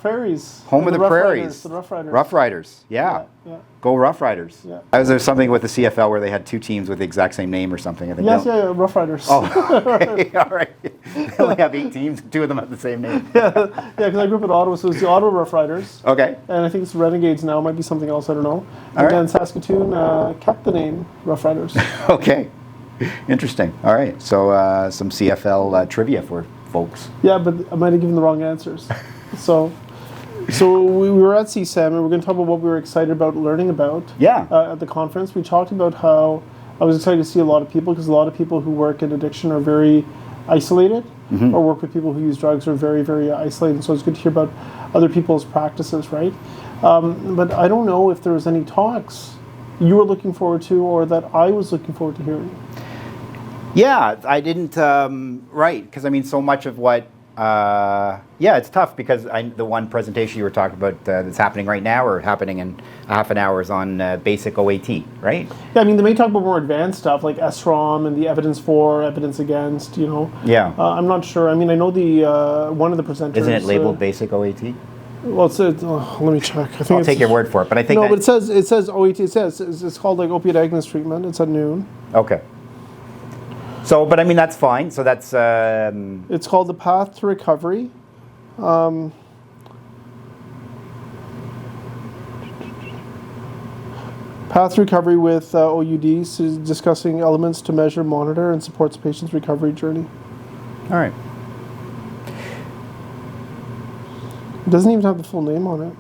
prairies. Home of the prairies. The Rough Riders. Rough Riders, yeah. Go Rough Riders. Yeah. Was there something with the CFL where they had two teams with the exact same name or something? I think Yes, yeah, Rough Riders. Oh, okay, all right. They only have 8 teams, 2 of them have the same name. Yeah, because I grew up in Ottawa, so it's the Ottawa Rough Riders. Okay. And I think it's Renegades now, might be something else, I don't know. All And then right. Saskatoon kept the name Rough Riders. Okay. Interesting. All right. So some CFL trivia for folks. Yeah, but I might have given the wrong answers. So we were at CSAM, and we're going to talk about what we were excited about learning about at the conference. We talked about how I was excited to see a lot of people, because a lot of people who work in addiction are very isolated, or work with people who use drugs are very, very isolated. So it's good to hear about other people's practices, right? But I don't know if there was any talks you were looking forward to, or that I was looking forward to hearing. Yeah, I didn't, right, because I mean, so much of what, it's tough, because the one presentation you were talking about that's happening right now, or happening in half an hour, is on basic OAT, right? Yeah, I mean, they may talk about more advanced stuff, like SROM and the evidence for, evidence against, you know. Yeah. I'm not sure. I mean, I know the one of the presenters... Isn't it labeled basic OAT? Well, let me check. I think I'll take your word for it, but I think... No, but it says OAT, it's called like opiate agonist treatment. It's at noon. Okay. So, but I mean, that's fine. So that's... It's called The Path to Recovery. Path to Recovery with OUDs, is discussing elements to measure, monitor, and supports patients' recovery journey. All right. It doesn't even have the full name on it.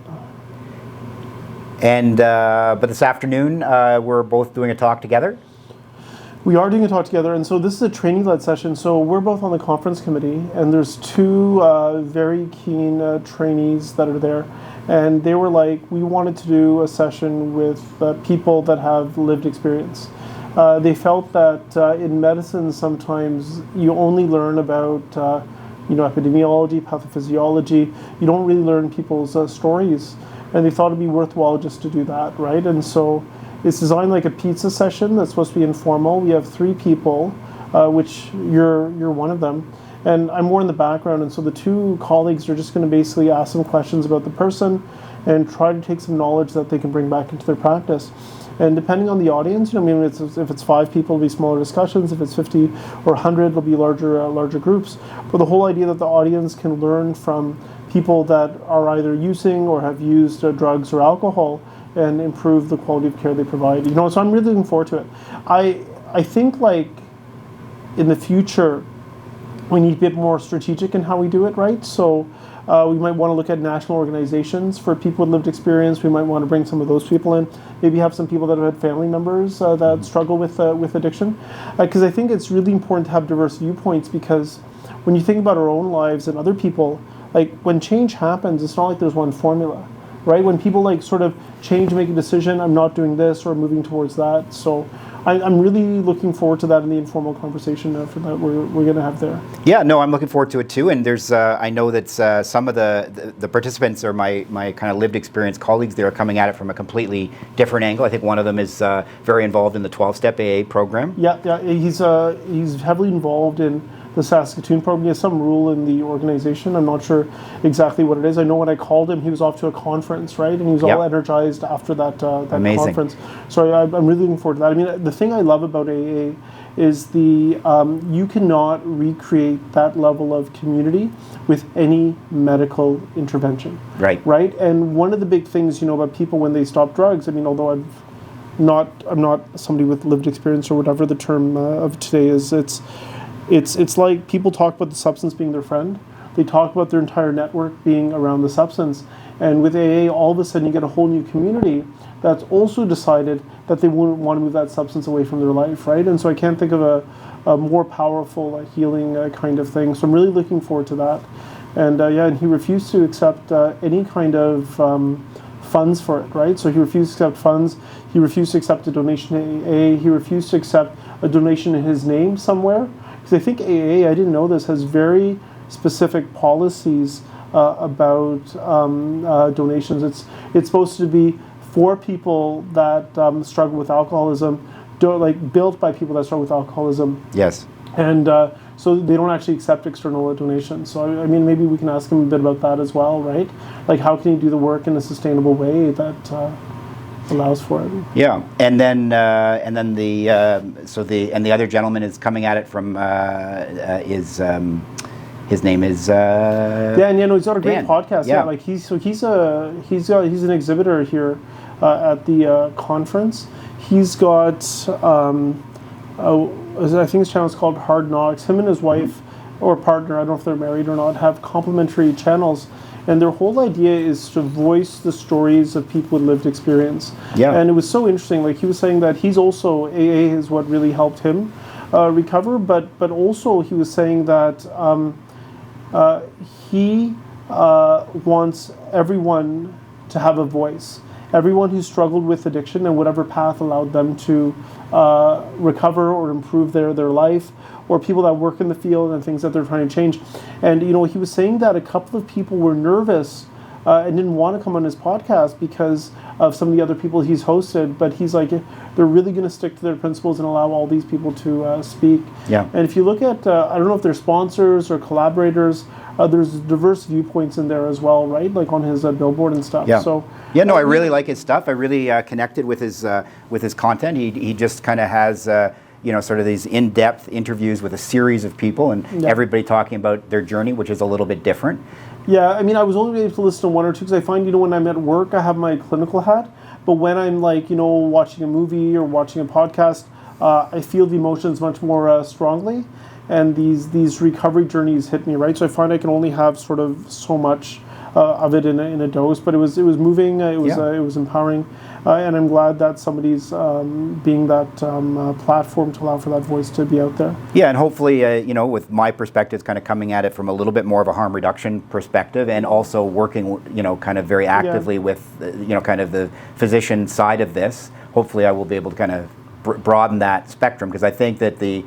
And, but this afternoon, we're both doing a talk together? We are doing a talk together, and so this is a training-led session. So we're both on the conference committee, and there's 2 very keen trainees that are there. And they were like, we wanted to do a session with people that have lived experience. They felt that in medicine, sometimes you only learn about epidemiology, pathophysiology. You don't really learn people's stories. And they thought it'd be worthwhile just to do that, right? And so it's designed like a pizza session that's supposed to be informal. We have 3 people, which you're one of them. And I'm more in the background, and so the 2 colleagues are just going to basically ask some questions about the person and try to take some knowledge that they can bring back into their practice. And depending on the audience, if it's 5 people, it'll be smaller discussions. If it's 50 or 100, it'll be larger groups. But the whole idea that the audience can learn from people that are either using or have used drugs or alcohol and improve the quality of care they provide. So I'm really looking forward to it. I think like in the future, we need to be a bit more strategic in how we do it, right? So we might want to look at national organizations for people with lived experience. We might want to bring some of those people in. Maybe have some people that have had family members that struggle with addiction. Because I think it's really important to have diverse viewpoints, because when you think about our own lives and other people, like when change happens, it's not like there's one formula, right? When people like sort of change, make a decision, I'm not doing this or moving towards that. So I'm really looking forward to that in the informal conversation for that we're going to have there. Yeah, no, I'm looking forward to it too. And there's, I know that some of the participants are my kind of lived experience colleagues. They are coming at it from a completely different angle. I think one of them is very involved in the 12-step AA program. Yeah, he's heavily involved in the Saskatoon program. He has some rule in the organization. I'm not sure exactly what it is. I know when I called him, he was off to a conference, right? And he was all energized after that conference. So I'm really looking forward to that. I mean, the thing I love about AA is you cannot recreate that level of community with any medical intervention. Right. Right? And one of the big things, about people when they stop drugs, I mean, although I'm not somebody with lived experience or whatever the term of today is, it's like people talk about the substance being their friend. They talk about their entire network being around the substance. And with AA, all of a sudden you get a whole new community that's also decided that they wouldn't want to move that substance away from their life, right? And so I can't think of a more powerful healing kind of thing. So I'm really looking forward to that. And and he refused to accept any kind of funds for it, right? So he refused to accept funds. He refused to accept a donation to AA. He refused to accept a donation in his name somewhere. Because I think AA, I didn't know this, has very specific policies about donations. It's supposed to be for people that struggle with alcoholism, built by people that struggle with alcoholism. Yes. and so they don't actually accept external donations. So I mean, maybe we can ask him a bit about that as well, right? Like, how can he do the work in a sustainable way that allows for it? Yeah, and then the other gentleman is coming at it from his name is Dan. Yeah, no, he's got a great Dan. podcast. Yeah, like he's an exhibitor here at the conference. He's got I think his channel is called Hard Knocks. Him and his wife or partner, I don't know if they're married or not, have complementary channels. And their whole idea is to voice the stories of people with lived experience. Yeah. And it was so interesting. Like, he was saying that he's also, AA is what really helped him recover. But also he was saying that he wants everyone to have a voice. Everyone who struggled with addiction and whatever path allowed them to recover or improve their life, or people that work in the field and things that they're trying to change. And, you know, he was saying that a couple of people were nervous and didn't want to come on his podcast because of some of the other people he's hosted, but he's like, they're really going to stick to their principles and allow all these people to speak. Yeah. And if you look at, I don't know if they're sponsors or collaborators, there's diverse viewpoints in there as well, right? Like on his billboard and stuff. Yeah. So yeah, no, I really like his stuff. I really connected with his content. He just kind of has sort of these in-depth interviews with a series of people, and everybody talking about their journey, which is a little bit different. Yeah, I mean, I was only able to listen to one or two because I find, when I'm at work, I have my clinical hat, but when I'm like, watching a movie or watching a podcast, I feel the emotions much more strongly. And these recovery journeys hit me, right? So I find I can only have sort of so much of it in a dose, but it was moving, it was empowering, and I'm glad that somebody's being that platform to allow for that voice to be out there. Yeah, and hopefully, with my perspective, kind of coming at it from a little bit more of a harm reduction perspective, and also working, kind of very actively with, kind of the physician side of this. Hopefully, I will be able to kind of broaden that spectrum, because I think that the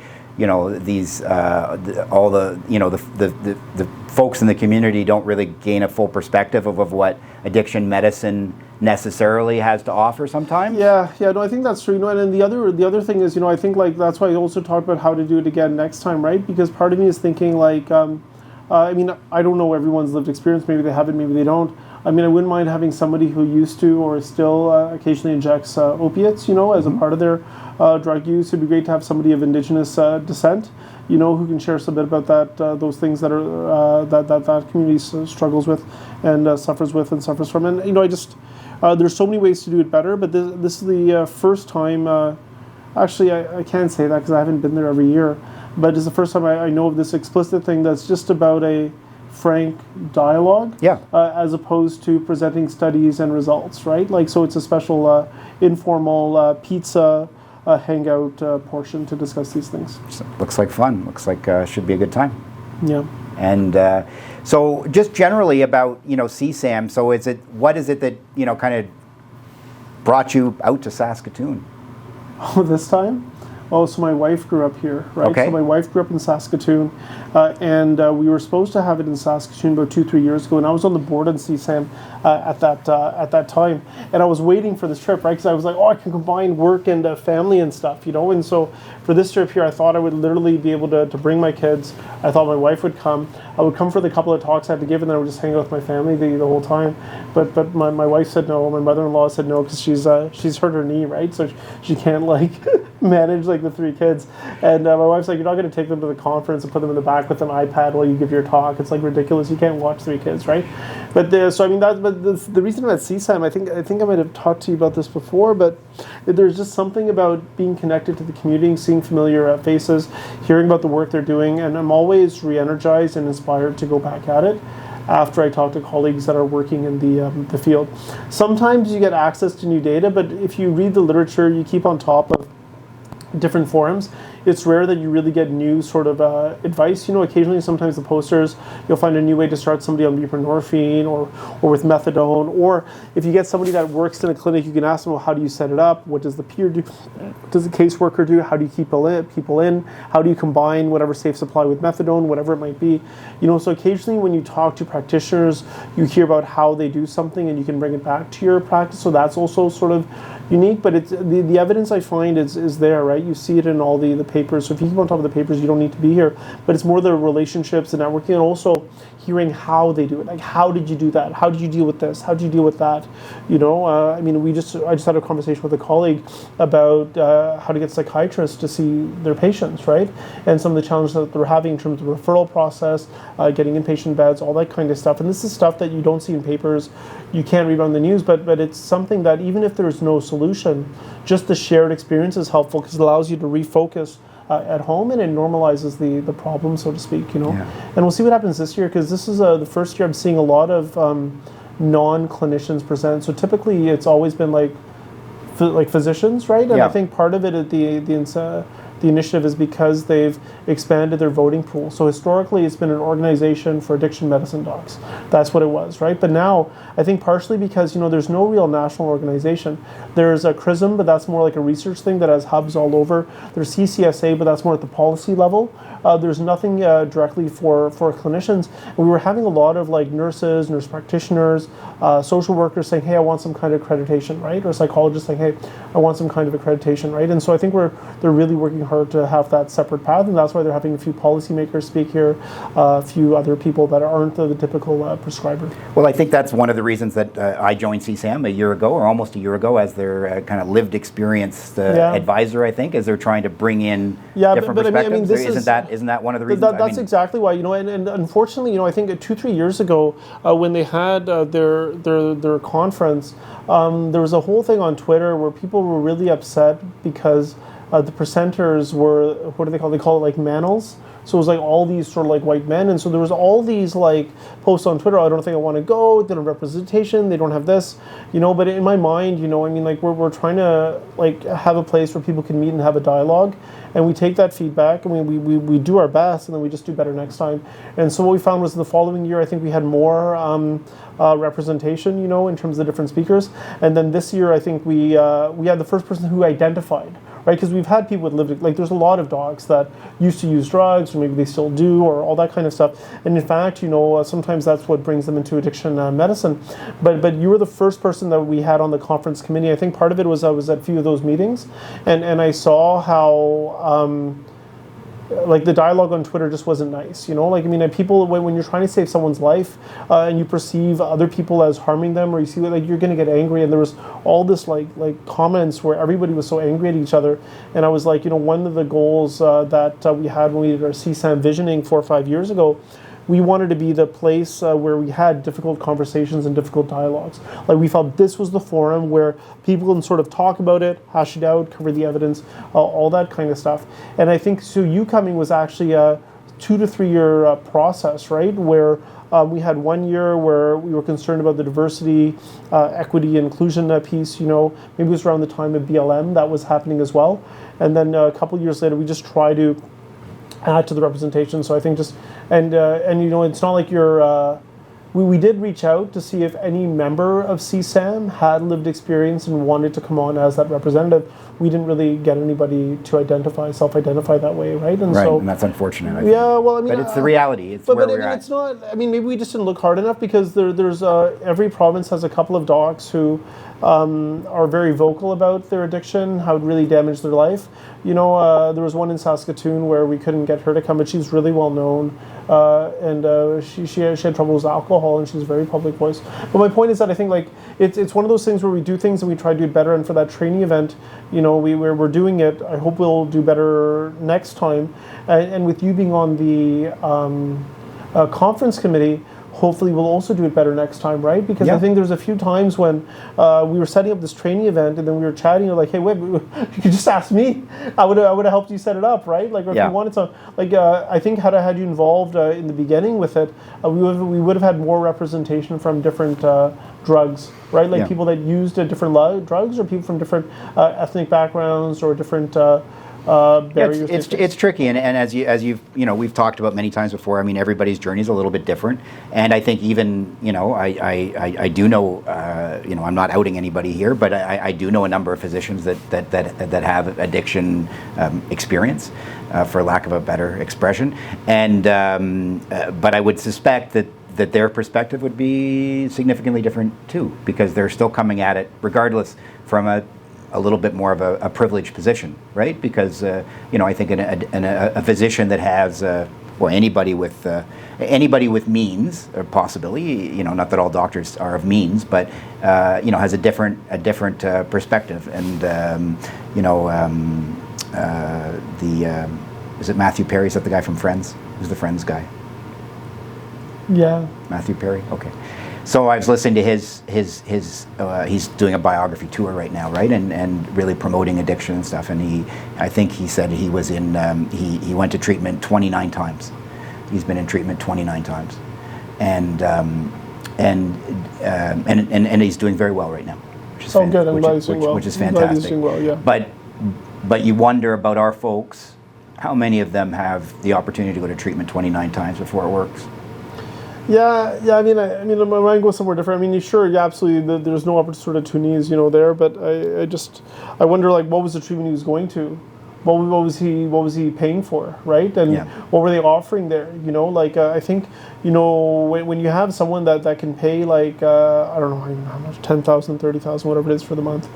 folks in the community don't really gain a full perspective of what addiction medicine necessarily has to offer sometimes. Yeah, no, I think that's true. And then the other thing is, I think like that's why I also talked about how to do it again next time, right? Because part of me is thinking like, I mean, I don't know everyone's lived experience. Maybe they have it, maybe they don't. I mean, I wouldn't mind having somebody who used to or still occasionally injects opiates, as a part of their drug use. It'd be great to have somebody of Indigenous descent, who can share some bit about that, those things that are that community struggles with and suffers from. And I just there's so many ways to do it better, but this is the first time. Actually, I can't say that because I haven't been there every year, but it's the first time I know of this explicit thing that's just about a frank dialogue, as opposed to presenting studies and results, right? Like, so it's a special informal pizza hangout portion to discuss these things. So, looks like fun. Looks like should be a good time. Yeah. And so just generally about, CSAM, so what is it that, kind of brought you out to Saskatoon? Oh, this time? Oh, so my wife grew up here, right? Okay. So my wife grew up in Saskatoon, and we were supposed to have it in Saskatoon about 2-3 years ago, and I was on the board in CSAM at that time, and I was waiting for this trip, right? Because I was like, I can combine work and family and stuff, and so for this trip here, I thought I would literally be able to bring my kids. I thought my wife would come. I would come for the couple of talks I had to give, and then I would just hang out with my family the whole time. But my wife said no. My mother-in-law said no because she's hurt her knee, right? So she can't manage the 3 kids. And my wife's like, you're not going to take them to the conference and put them in the back with an iPad while you give your talk. It's ridiculous. You can't watch 3 kids, right? But the reason about CSAM, I think I might have talked to you about this before, but there's just something about being connected to the community, seeing familiar faces, hearing about the work they're doing, and I'm always re-energized and inspired to go back at it after I talk to colleagues that are working in the field. Sometimes you get access to new data, but if you read the literature, you keep on top of different forums, it's rare that you really get new sort of advice. Occasionally, sometimes the posters, you'll find a new way to start somebody on buprenorphine or with methadone. Or if you get somebody that works in a clinic, you can ask them, well, how do you set it up? What does the peer do? What does the caseworker do? How do you keep people in? How do you combine whatever safe supply with methadone, whatever it might be? So occasionally when you talk to practitioners, you hear about how they do something and you can bring it back to your practice. So that's also sort of unique, but it's the evidence I find is there, right? You see it in all the papers. So if you keep on top of the papers, you don't need to be here. But it's more the relationships, the networking, and also hearing how they do it. Like, how did you do that? How did you deal with this? How did you deal with that? I mean, I just had a conversation with a colleague about how to get psychiatrists to see their patients, right? And some of the challenges that they're having in terms of the referral process, getting inpatient beds, all that kind of stuff. And this is stuff that you don't see in papers, you can't read on the news, but it's something that even if there's no solution, just the shared experience is helpful because it allows you to refocus at home, and it normalizes the problem, so to speak, Yeah. And we'll see what happens this year, because this is the first year I'm seeing a lot of non-clinicians present. So typically it's always been like physicians, right? And I think part of it at the initiative is because they've expanded their voting pool. So historically, it's been an organization for addiction medicine docs. That's what it was, right? But now, I think partially because, there's no real national organization. There's a CRISM, but that's more like a research thing that has hubs all over. There's CCSA, but that's more at the policy level. There's nothing directly for clinicians. And we were having a lot of nurses, nurse practitioners, social workers saying, hey, I want some kind of accreditation, right? Or psychologists saying, hey, I want some kind of accreditation, right? And so I think they're really working hard to have that separate path, and that's why they're having a few policymakers speak here, a few other people that aren't the typical prescriber. Well, I think that's one of the reasons that I joined CSAM a year ago, or almost a year ago, as their kind of lived experience advisor, I think, as they're trying to bring in different perspectives. Isn't that one of the reasons? That's exactly why, and unfortunately, I think 2-3 years ago, when they had their conference, there was a whole thing on Twitter where people were really upset because the presenters were, what do they call it? They call it like manels. So it was like all these sort of white men, and so there was all these posts on Twitter. I don't think I want to go. They don't have representation. They don't have this, But in my mind, we're trying to have a place where people can meet and have a dialogue, and we take that feedback and we do our best, and then we just do better next time. And so what we found was the following year, I think we had more representation, in terms of the different speakers, and then this year I think we had the first person who identified. Right, because we've had people with lived, there's a lot of dogs that used to use drugs, or maybe they still do, or all that kind of stuff. And in fact, sometimes that's what brings them into addiction medicine. But you were the first person that we had on the conference committee. I think part of it was I was at a few of those meetings, and I saw how the dialogue on Twitter just wasn't nice, people, when you're trying to save someone's life and you perceive other people as harming them, or you see you're going to get angry, and there was all this comments where everybody was so angry at each other, and I was one of the goals that we had when we did our CSAM visioning 4 or 5 years ago, we wanted to be the place where we had difficult conversations and difficult dialogues. We felt this was the forum where people can sort of talk about it, hash it out, cover the evidence, all that kind of stuff. And I think so you coming was actually a 2 to 3 year process, right? Where we had 1 year where we were concerned about the diversity, equity, inclusion piece. Maybe it was around the time of BLM that was happening as well. And then a couple of years later, we just try to add to the representation. So I think just and it's not like you're. We did reach out to see if any member of CSAM had lived experience and wanted to come on as that representative. We didn't really get anybody to self-identify that way, right? And and that's unfortunate. I think. Yeah, well, but it's the reality. It's where we're at. It's not. Maybe we just didn't look hard enough, because there's every province has a couple of docs who are very vocal about their addiction, how it really damaged their life. There was one in Saskatoon where we couldn't get her to come, but she's really well known, and she had trouble with alcohol, and she's a very public voice. But my point is that I think it's one of those things where we do things and we try to do it better. And for that training event, we're doing it. I hope we'll do better next time. And with you being on the conference committee, hopefully we'll also do it better next time, right? Because I think there's a few times when we were setting up this training event, and then we were chatting, you're like, hey, wait, you could just ask me. I would have helped you set it up, right? Or if you wanted to, I think had I had you involved in the beginning with it, we would have had more representation from different drugs, right? People that used different drugs, or people from different ethnic backgrounds, or different barriers. It's tricky, and as you've we've talked about many times before. I mean, everybody's journey is a little bit different, and I think even I do know I'm not outing anybody here, but I do know a number of physicians that have addiction experience, for lack of a better expression, and but I would suspect that their perspective would be significantly different too, because they're still coming at it regardless from a a little bit more of a privileged position, right? Because I think a physician that has or anybody with means or possibility, not that all doctors are of means, but has a different perspective. And is it Matthew Perry? Is that the guy from Friends? Who's the Friends guy? Yeah. Matthew Perry. Okay. So I was listening to his he's doing a biography tour right now, right, and really promoting addiction and stuff. And I think he said he was in he went to treatment 29 times. He's been in treatment 29 times, and he's doing very well right now. Which is good. I'm glad he's doing well. Which is fantastic. I'm glad he's doing well, yeah. But you wonder about our folks. How many of them have the opportunity to go to treatment 29 times before it works? Yeah. I mean, my mind goes somewhere different. I mean, sure, absolutely. There's no opportunities, there. But I wonder, like, what was the treatment he was going to? What was he paying for, right? And what were they offering there? Like I think, when you have someone that can pay like I don't know how much, 10,000, 30,000, whatever it is for the month.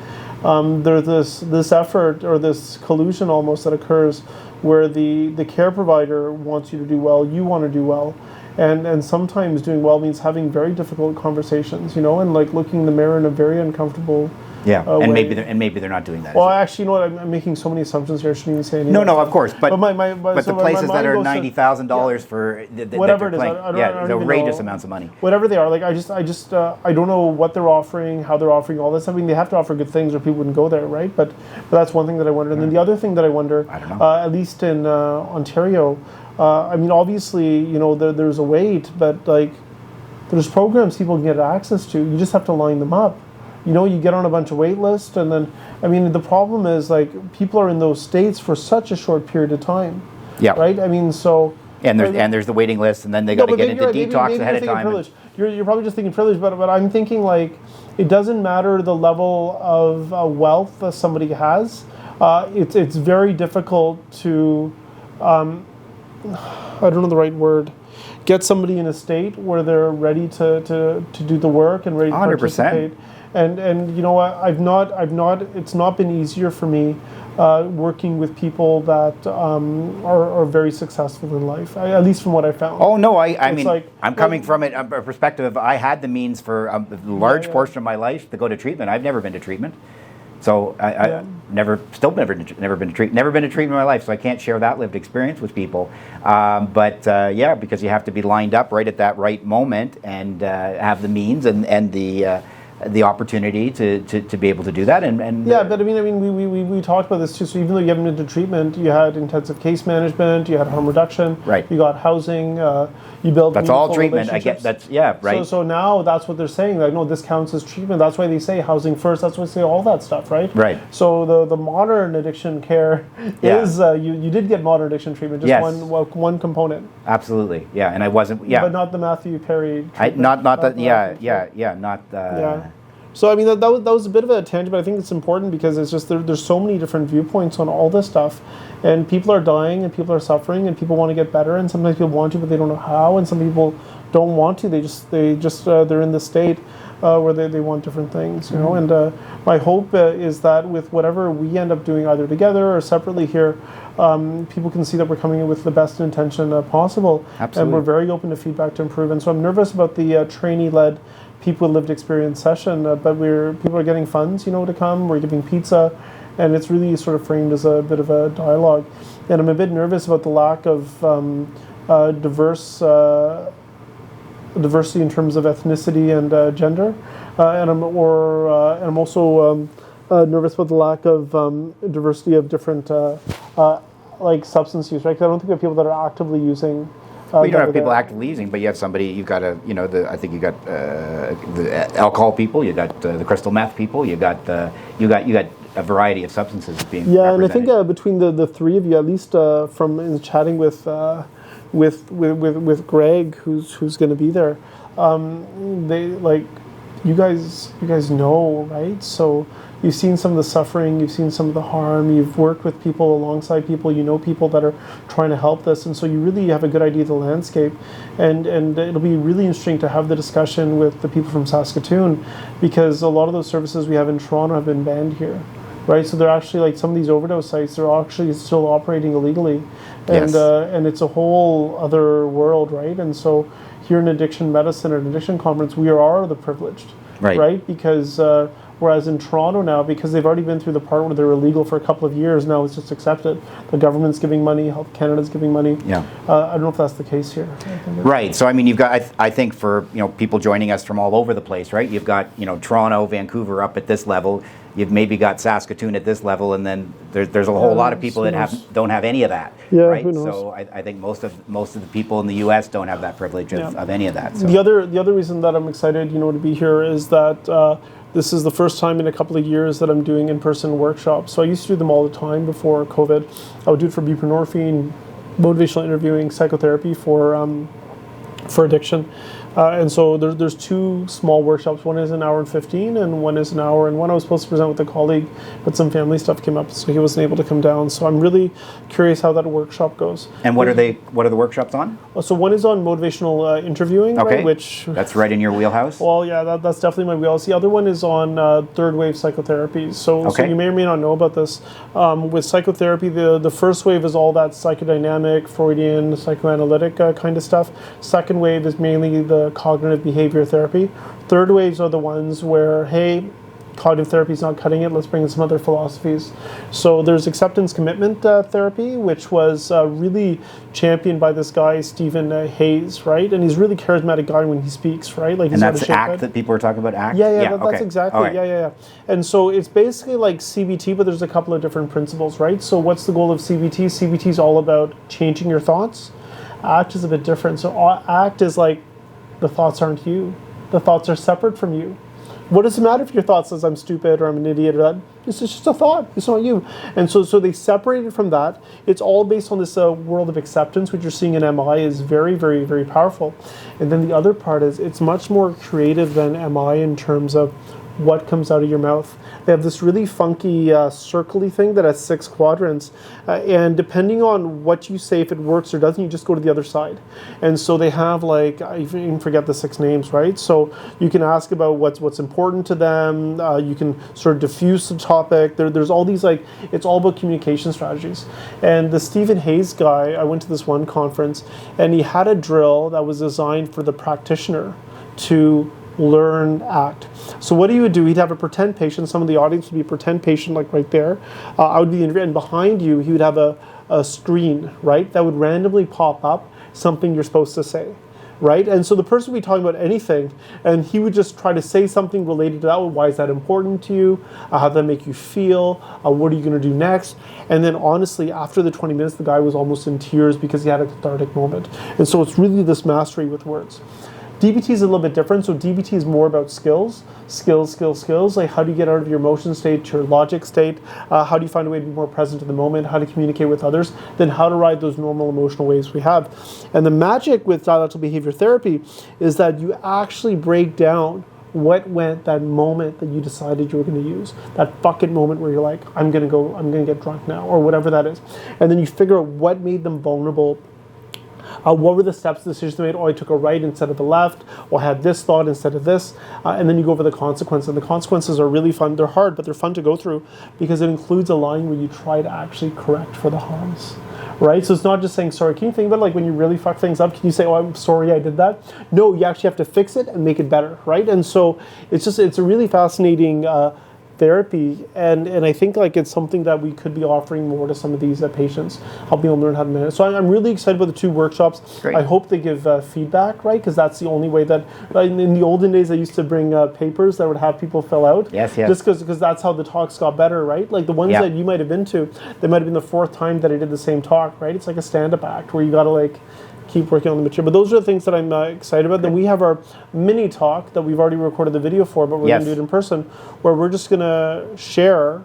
There's this effort or this collusion almost that occurs where the care provider wants you to do well, you want to do well. And sometimes doing well means having very difficult conversations, and like looking in the mirror in a very uncomfortable and way. maybe they're not doing that. Well, actually, I'm making so many assumptions here. I shouldn't even say anything. No, of course. But the places that are $90,000 for whatever it is, the outrageous amounts of money. Whatever they are, like I don't know what they're offering, how they're offering all this. I mean, they have to offer good things, or people wouldn't go there, right? But that's one thing that I wonder. And then the other thing that I wonder, I don't know. At least in Ontario. I mean, obviously, there's a wait, but like, there's programs people can get access to. You just have to line them up. You get on a bunch of wait lists, and then, I mean, the problem is like people are in those states for such a short period of time. Yeah. Right. I mean, so. And there's the waiting list, and then they got to get into detox ahead of time. You're probably just thinking privilege, but I'm thinking like it doesn't matter the level of wealth that somebody has. It's very difficult to. I don't know the right word. Get somebody in a state where they're ready to do the work and ready to 100%. participate. And you know what? It's not been easier for me working with people that are very successful in life. At least from what I found. Oh no, I mean, like, I'm coming from a perspective of I had the means for a large portion of my life to go to treatment. I've never been to treatment. So I never been to treatment in my life. So I can't share that lived experience with people. But because you have to be lined up right at that right moment and have the means and the opportunity to be able to do that. But I mean, we talked about this too. So even though you haven't been to treatment, you had intensive case management, you had harm reduction, right? You got housing, you built. That's all treatment. I get that's right. So now that's what they're saying. Like, no, this counts as treatment. That's why they say housing first. That's why they say all that stuff, right? Right. So the modern addiction care is you did get modern addiction treatment, just one component. Absolutely, yeah. And I wasn't, but not the Matthew Perry. So I mean that was a bit of a tangent, but I think it's important because it's just there's so many different viewpoints on all this stuff, and people are dying and people are suffering and people want to get better, and sometimes people want to but they don't know how, and some people don't want to. They're in the state where they want different things, And my hope is that with whatever we end up doing, either together or separately here, people can see that we're coming in with the best intention possible. Absolutely. And we're very open to feedback to improve. And so I'm nervous about the trainee-led people with lived experience session, but people are getting funds, to come. We're giving pizza, and it's really sort of framed as a bit of a dialogue. And I'm a bit nervous about the lack of diversity in terms of ethnicity and gender, and I'm also nervous about the lack of diversity of different like substance use, right? Because I don't think we have people that are actively using. You don't have people actively using, but you have somebody. You've got I think you got the alcohol people. You got the crystal meth people. You got a variety of substances being. Yeah, and I think between the three of you, at least from chatting with Greg, who's going to be there, they like you guys know, right? So you've seen some of the suffering, you've seen some of the harm, you've worked with people, alongside people, people that are trying to help this, and so you really have a good idea of the landscape, and it'll be really interesting to have the discussion with the people from Saskatoon, because a lot of those services we have in Toronto have been banned here. right? So they're actually like some of these overdose sites, they're actually still operating illegally, and Yes. and it's a whole other world, right? And so here in addiction medicine or an addiction conference, we are the privileged, right? Because whereas in Toronto now, because they've already been through the part where they're illegal for a couple of years, now it's just accepted. The government's giving money, Health Canada's giving money. Yeah. I don't know if that's the case here. Right. So I mean, you've got. I think for people joining us from all over the place, right? You've got Toronto, Vancouver up at this level. You've maybe got Saskatoon at this level, and then there's a whole lot of people that don't have any of that. Yeah, right. who knows? So I think most of the people in the U.S. don't have that privilege of any of that. So. The other reason that I'm excited, to be here is that this is the first time in a couple of years that I'm doing in-person workshops. So I used to do them all the time before COVID. I would do it for buprenorphine, motivational interviewing, psychotherapy for addiction. And so there's two small workshops. One is an hour and 15, and one is an hour. And one I was supposed to present with a colleague, but some family stuff came up, so he wasn't able to come down. So I'm really curious how that workshop goes. And what are the workshops on? So one is on motivational interviewing, okay. right, which that's right in your wheelhouse. Well, yeah, that's definitely my wheelhouse. The other one is on third wave psychotherapy. So you may or may not know about this. With psychotherapy, the first wave is all that psychodynamic, Freudian, psychoanalytic kind of stuff. Second wave is mainly the cognitive behavior therapy. Third waves are the ones where, hey, cognitive therapy is not cutting it, let's bring in some other philosophies. So there's acceptance commitment therapy, which was really championed by this guy, Stephen Hayes, right? And he's a really charismatic guy when he speaks, right? Like, and that's ACT that people are talking about, ACT? Yeah, that's exactly, right. Yeah. And so it's basically like CBT, but there's a couple of different principles, right? So what's the goal of CBT? CBT is all about changing your thoughts. ACT is a bit different. So ACT is like, the thoughts aren't you. The thoughts are separate from you. What does it matter if your thought says I'm stupid or I'm an idiot or that? It's just a thought. It's not you. And so they separate it from that. It's all based on this world of acceptance, which you're seeing in MI is very, very, very powerful. And then the other part is it's much more creative than MI in terms of what comes out of your mouth. They have this really funky circle-y thing that has 6 quadrants, and depending on what you say, if it works or doesn't, you just go to the other side. And so they have, like, I even forget the 6 names, right? So you can ask about what's important to them. You can sort of diffuse the topic. There's all these, like, it's all about communication strategies. And the Stephen Hayes guy, I went to this one conference, and he had a drill that was designed for the practitioner to learn ACT. So what he would do, he'd have a pretend patient. Some of the audience would be a pretend patient, like right there. I would be the interviewer, and behind you, he would have a screen, right, that would randomly pop up something you're supposed to say, right? And so the person would be talking about anything, and he would just try to say something related to that. Why is that important to you? How does that make you feel? What are you going to do next? And then honestly, after the 20 minutes, the guy was almost in tears because he had a cathartic moment. And so it's really this mastery with words. DBT is a little bit different. So DBT is more about skills. Like, how do you get out of your emotion state to your logic state? How do you find a way to be more present in the moment? How to communicate with others? Then how to ride those normal emotional waves we have. And the magic with dialectical behavior therapy is that you actually break down what went that moment that you decided you were going to use. That bucket moment where you're like, I'm going to get drunk now, or whatever that is. And then you figure out what made them vulnerable. What were the steps, the decisions they made? Oh, I took a right instead of a left, or I had this thought instead of this. And then you go over the consequences. And the consequences are really fun. They're hard, but they're fun to go through because it includes a line where you try to actually correct for the harms, right? So it's not just saying sorry. Can you think about it, like when you really fuck things up? Can you say, oh, I'm sorry I did that? No, you actually have to fix it and make it better, right? And so it's a really fascinating therapy, and I think like it's something that we could be offering more to some of these patients, helping them learn how to manage. So I'm really excited about the 2 workshops. Great. I hope they give feedback, right? Because that's the only way that, in the olden days, I used to bring papers that would have people fill out. Yes. Just because that's how the talks got better, right? Like the ones that you might have been to, they might have been the 4th time that I did the same talk, right? It's like a stand-up act where you got to like keep working on the material. But those are the things that I'm excited about. Then we have our mini talk that we've already recorded the video for, but we're going to do it in person, where we're just going to share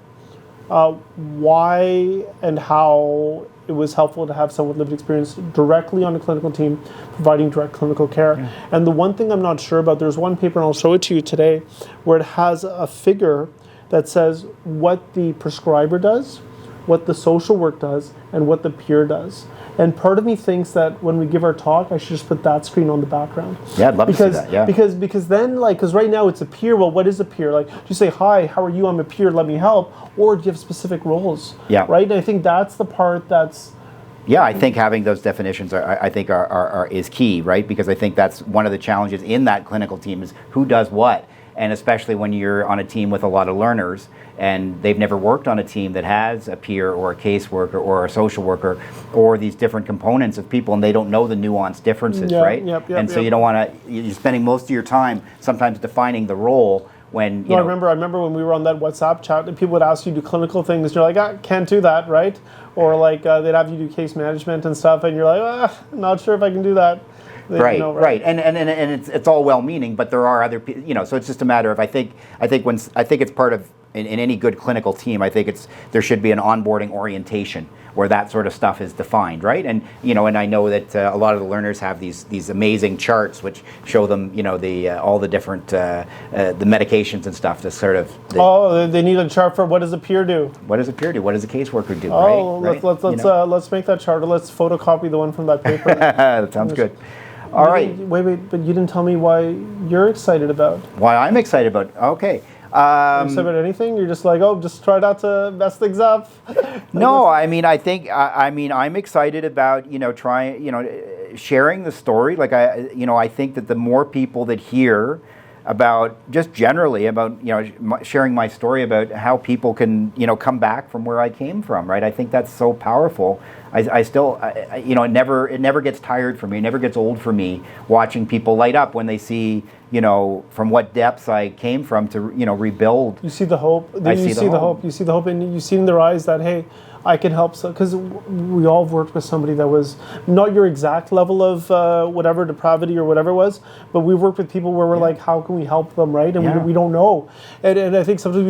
why and how it was helpful to have someone with lived experience directly on a clinical team providing direct clinical care. And the one thing I'm not sure about, there's one paper, and I'll show it to you today, where it has a figure that says what the prescriber does what the social work does and what the peer does. And part of me thinks that when we give our talk, I should just put that screen on the background. Yeah, I'd love to see that. Yeah. Because then, like, because right now it's a peer. Well, what is a peer? Like, do you say, hi, how are you? I'm a peer, let me help. Or do you have specific roles? Yeah. Right? And I think that's the part that's... Yeah, I think having those definitions is key, right? Because I think that's one of the challenges in that clinical team is who does what. And especially when you're on a team with a lot of learners and they've never worked on a team that has a peer or a caseworker or a social worker or these different components of people, and they don't know the nuanced differences, right? So you don't want to, you're spending most of your time sometimes defining the role when, you know. I remember when we were on that WhatsApp chat and people would ask you to do clinical things, you're like, I can't do that, right? Or like they'd have you do case management and stuff and you're like, not sure if I can do that. Right. And it's all well-meaning, but there are other people, you know, so it's just a matter of, I think it's part of, in any good clinical team, I think there should be an onboarding orientation where that sort of stuff is defined, right? And, you know, and I know that a lot of the learners have these amazing charts which show them, you know, all the different, the medications and stuff to sort of... they need a chart for what does a peer do? What does a peer do? What does a caseworker do, right? Let's make that chart, or let's photocopy the one from that paper. That sounds good. All right. Wait, but you didn't tell me why you're excited about. Why I'm excited about, okay. Are you excited about anything? You're just like, just try not to mess things up? No, I mean, I'm excited about, you know, trying, you know, sharing the story. Like, I think that the more people that hear about, just generally about, you know, sharing my story about how people can, you know, come back from where I came from, right? I think that's so powerful. I still, you know, it never gets tired for me. It never gets old for me watching people light up when they see, you know, from what depths I came from to, you know, rebuild. You see the hope. You see the hope, and you see in their eyes that, hey, I can help. Because we all have worked with somebody that was not your exact level of whatever depravity or whatever it was, but we've worked with people where we're like, how can we help them, right? And we don't know, and I think sometimes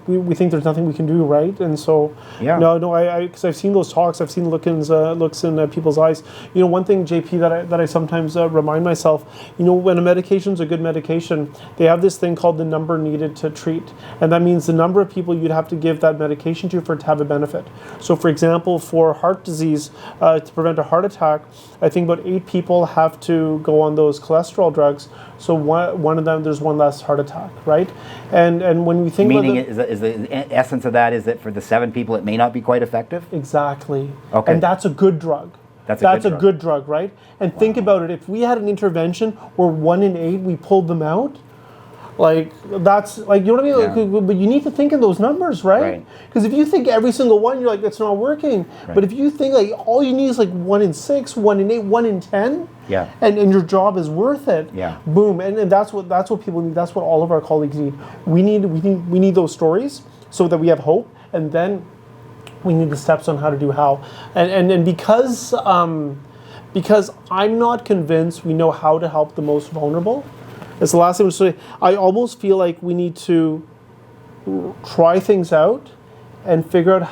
we think there's nothing we can do, right? And so because I've seen those talks, I've seen looks in people's eyes. You know, one thing, JP, that I sometimes remind myself, you know, when a medication's a good medication, they have this thing called the number needed to treat, and that means the number of people you'd have to give that medication to for it to have a benefit. So, for example, for heart disease, to prevent a heart attack, I think about 8 people have to go on those cholesterol drugs. So one of them, there's one less heart attack, right? And when we think meaning is the essence of that is that for the 7 people, it may not be quite effective? Exactly. Okay. And that's a good drug. That's a good drug, right? And think about it. If we had an intervention where 1 in 8, we pulled them out, like, that's, like, you know what I mean? Like, but you need to think in those numbers, right? Because if you think every single one, you're like, it's not working. Right. But if you think, like, all you need is, like, 1 in 6, 1 in 8, 1 in 10, and your job is worth it, boom. And that's what people need. That's what all of our colleagues need. We need those stories so that we have hope, and then we need the steps on how to do how. And because I'm not convinced we know how to help the most vulnerable, it's the last thing I'm going to say. I almost feel like we need to try things out and figure out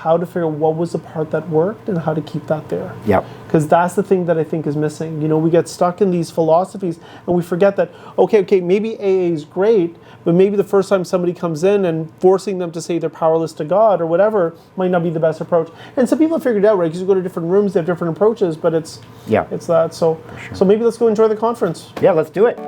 what was the part that worked and how to keep that there. Yep. Because that's the thing that I think is missing. You know, we get stuck in these philosophies and we forget that, okay, maybe AA is great, but maybe the first time somebody comes in and forcing them to say they're powerless to God or whatever might not be the best approach. And some people have figured it out, right? Because you go to different rooms, they have different approaches, but it's that. So maybe let's go enjoy the conference. Yeah, let's do it.